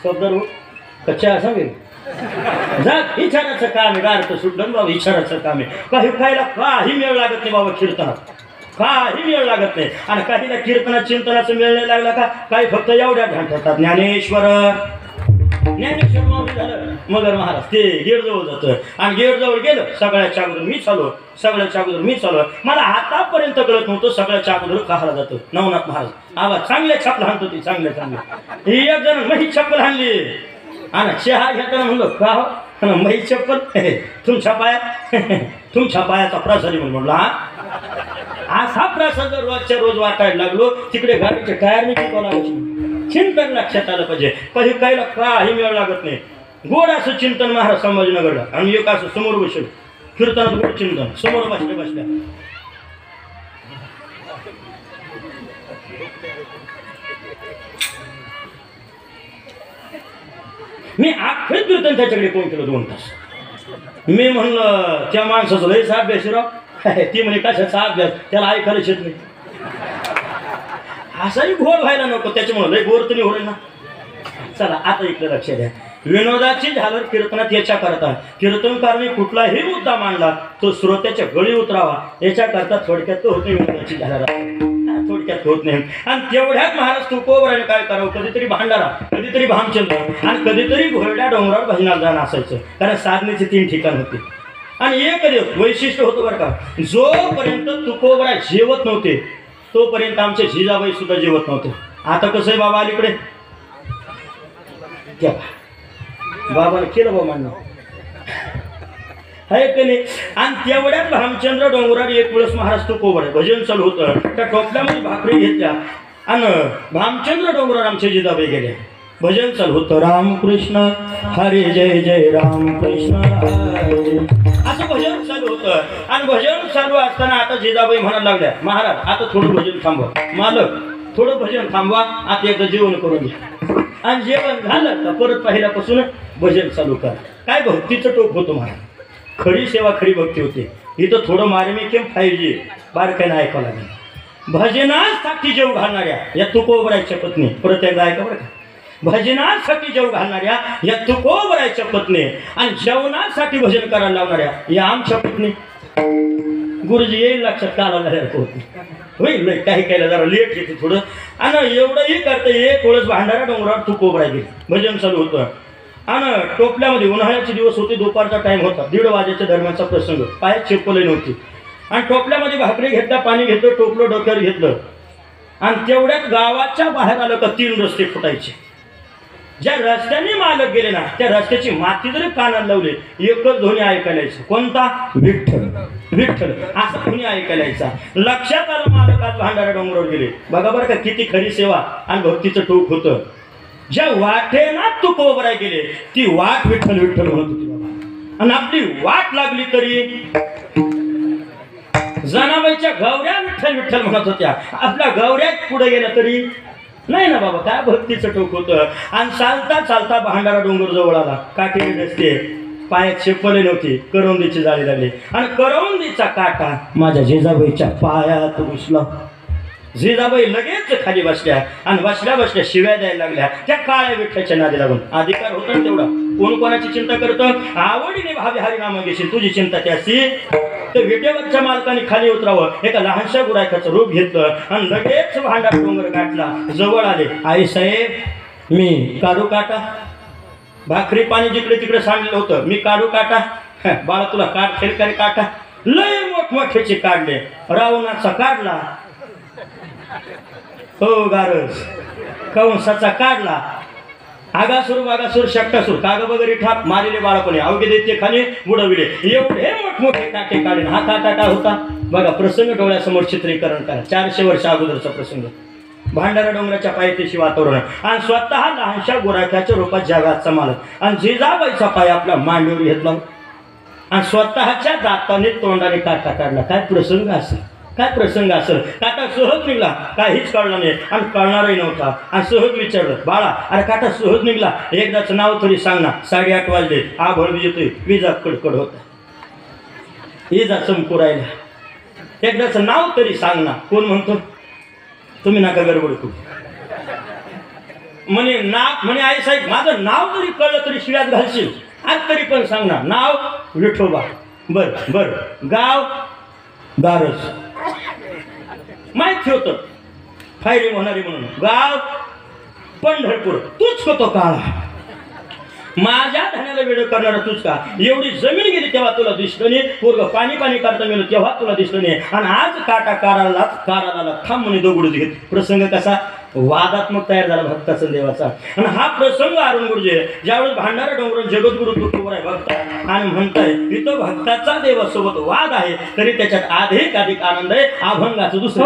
शब्दर कच्च्या सांगेल जा विचारायचं काम आहे. गारत सुटलं बाबा विचारायचं काम आहे. काही खायला काही मेळ लागत नाही बाबा कीर्तनात, काही मेळ लागत नाही. आणि काहीला कीर्तनात चिंतनाचं मेळ नाही लागला का काही फक्त एवढ्या ध्यान ठेवतात ज्ञानेश्वर ज्ञानेश्वर माऊली झालं मगर महाराज ते गेटजवळ जातं. आणि गेटजवळ गेलं सगळ्याच्या अगोदर मी चालू, सगळ्याच्या अगोदर मी चालू. मला आतापर्यंत कळत नव्हतं सगळ्याच्या अगोदर कहाला जातं. नवनाथ महाराज आवाज चांगल्या छापला हाणतो ती चांगल्या चांगल्या. ही एक जण मही चप्पल हाणली आणि चहा घेताना म्हणलं का हो मही चप्पल तुमच्या पायाचा प्रसाद म्हणून म्हणलं हा असा प्रसाद जर रोजच्या रोज वाटायला लागलो तिकडे गाडीचे टायर नाही शिकवला. चिंतन लक्षात आलं पाहिजे. काही काहीला काही मेळ लागत नाही. गोड असं चिंतन महाराज संभाजीनगरला आणि एक असं समोर बसेल कीर्तनात गोड चिंतन समोर बसल्या मी अख्खे कीर्तन त्याच्याकडे कोण केलं 2 तास. मी म्हणलं त्या माणसाचं लयच अभ्यास राव. ती म्हणे कशाचा अभ्यास त्याला ऐकायलाच येत नाही. असाही घोर व्हायला नको त्याच्यामुळे लय घोर तरी होईल ना. चला आता इकडे लक्ष द्या. विनोदाची झालर कीर्तनात याच्या करता कीर्तनकारने कुठलाही मुद्दा मांडला तो श्रोत्याच्या गळी उतरावा याच्याकरता थोडक्यात तो होते विनोदाची झालर थोडक्यात होत नाही. आणि तेवढ्यात महाराज तुकोबराने काय करावं कधीतरी भांडारा कधीतरी भामचंद्र आणि कधीतरी घोरड्या डोंगरावर भजनाला जाणं असायचं. कारण साधनेचे 3 ठिकाण होते. आणि एक वैशिष्ट्य होतं बरं का जोपर्यंत तुकोबरा जेवत नव्हते तोपर्यंत आमचे जिजाबाई सुद्धा जेवत नव्हते. आता कसं आहे बाबा अलीकडे बाबाने केलं बाबा म्हणणं आहे की नाही. आणि तेवढ्यात भामचंद्र डोंगरावर एक वेळेस महाराज तुकोबरा भजन चालू होतं. त्या टोपल्यामध्ये भाकरी घेतल्या आणि भामचंद्र डोंगरावर आमचे जिजाबाई गेल्या. भजन चालू होतं रामकृष्ण हरे जय जय रामकृष्ण हरे असं भजन चालू होतं. आणि भजन चालू असताना आता जिजाबाई म्हणायला लागल्या महाराज आता थोडं भजन थांबवा मालक थोडं भजन थांबवा आता एकदा जेवण करून घ्या. आणि जेवण झालं का परत पहिल्यापासून भजन चालू करा. काय भक्तीचं टोक होतं महाराज. खरी सेवा खरी भक्ती होती. इथं थोडं मार्मिक 5G बारकाईनं ऐकावं लागेल. भजनासाठी जेव घालणाऱ्या या तुकोबराच्या पत्नी परत एकदा ऐका बरं का. भजनासाठी जेव घालणाऱ्या या तुकोबराच्या पत्नी आणि जेवणासाठी भजन करायला लावणाऱ्या या आमच्या पत्नी. गुरुजी येईल लक्षात काढायला होती होईल काही काहीला जरा लेट येते थोडं. आणि एवढंही करता एक वेळेस भांडारा डोंगरावर तुकोबरा गेली भजन चालू होतं. आणि टोपल्यामध्ये उन्हाळ्याचे दिवस होते दुपारचा टाइम होता 1:30 वाजेच्या दरम्यानचा प्रसंग. पायात चप्पलही नव्हती. आणि टोपल्यामध्ये भाकरी घेतल्या पाणी घेतलं टोपलं डोक्यावर घेतलं. आणि तेवढ्यात गावाच्या बाहेर आलं का 3 रस्ते फुटायचे. ज्या रस्त्याने मालक गेले ना त्या रस्त्याची माती जरी कानाला लावली एकच ध्वनी ऐकायला यायचं. कोणता विठ्ठल विठ्ठल असा ध्वनी ऐकायला यायचा. लक्षात आलं मालक आज भांडारा डोंगरावर गेले. बघा बरं का किती खरी सेवा आणि भक्तीचं टोक होतं. ज्या वाटेना तुकोबरा गेले ती वाट विठ्ठल विठ्ठल म्हणत होती बाबा. आणि आपली वाट लागली तरी जनाबाईच्या गौऱ्या विठ्ठल विठ्ठल म्हणत होत्या. आपल्या गौऱ्यात पुढे गेल्या तरी नाही ना बाबा. काय भक्तीचं टोक होतं. आणि चालता चालता भांडारा डोंगर जवळ आला. काटेरी रस्ते पायात चप्पल नव्हती. करवंदीची जाळी लागली आणि करवंदीचा काटा माझ्या जिजाबाईच्या पायात घुसला. जिजाबाई लगेच खाली बसल्या आणि बसल्या बसल्या शिव्या द्यायला लागल्या त्या काळ्या विठ्ठलच्या नादी लागून. अधिकार होता ना तेवढा. कोण कोणाची चिंता करतं. आवडीने भावी हरिनाम घेशील तुझी चिंता त्याची. तर विटेवरच्या मालकाने खाली उतरावं एका लहानशा गुराखाचं रूप घेतलं आणि लगेच भांडार डोंगर गाठला. जवळ आले. आई साहेब मी काढू काटा. भाकरी पाणी जिकडे तिकडे सांडलेलं होतं. मी काढू काटा. बाळा तुला काढ खेळकारी काटा. लय मोठमोठ्याचे काढले. रावणाचा काढला हो गारस. कंसाचा काढला. आगासूर बागासूर शक्टासूर काग वगैरे ठाप मारिले बाळपणे अवघे देते खाली बुडविले. एवढे मोठमोठे काटे काढले. हा काटा काय होता बघा. प्रसंग डोळ्यासमोर चित्रीकरण करा. 400 वर्ष अगोदरचा प्रसंग. भांडारा डोंगराच्या पायथ्याशी वातावरण आणि स्वतः लहानशा गुराख्याच्या रूपात जगाचा मालक आणि जिजाबाईचा पाय आपला मांडीवर घेतला आणि स्वतःच्या दाताने तोंडाने काटा काढला. काय प्रसंग असेल काय प्रसंग असेल. काटा सहज निघला काहीच कळलं नाही आणि कळणारही नव्हता. आणि सहज विचारलं बाळा अरे काटा सहज निघला एकदाच नाव तरी सांग ना. 8:30 वाजले. आभळ येतोय विजा कडकड होता. विजा चमकू राहिला. एकदाच नाव तरी सांग ना. कोण म्हणतो तुम्ही नका गडबड करू. म्हणे म्हणे आई साहेब माझं नाव जरी कळलं तरी शिव्यात घालशील, आज तरी पण सांगणार. नाव विठोबा, बर बर. गाव दारस, माहिती होतं फायरिंग होणारी म्हणून. गाव पंढरपूर, तूच होतो काळा, माझ्या धान्याला वेळ करणारा तूच का. एवढी जमीन गेली तेव्हा तुला दिसलं नाही, पूर्व पाणी पाणी करता गेलो तेव्हा तुला दिसलं नाही, आणि आज काटा काराला थांब म्हणे दगडूच घेत. प्रसंग कसा वादात्मक तयार झाला भक्ताचा देवाचा. आणि हा प्रसंग अरुण गुरुजी ज्यावेळेस भांडारा डोंगर जगद्गुरु तुकोबर आहे भक्त आणि म्हणताय इथं भक्ताचा देवासोबत वाद आहे, तरी त्याच्यात अधिक आनंद आहे. अभंगाचं दुसरं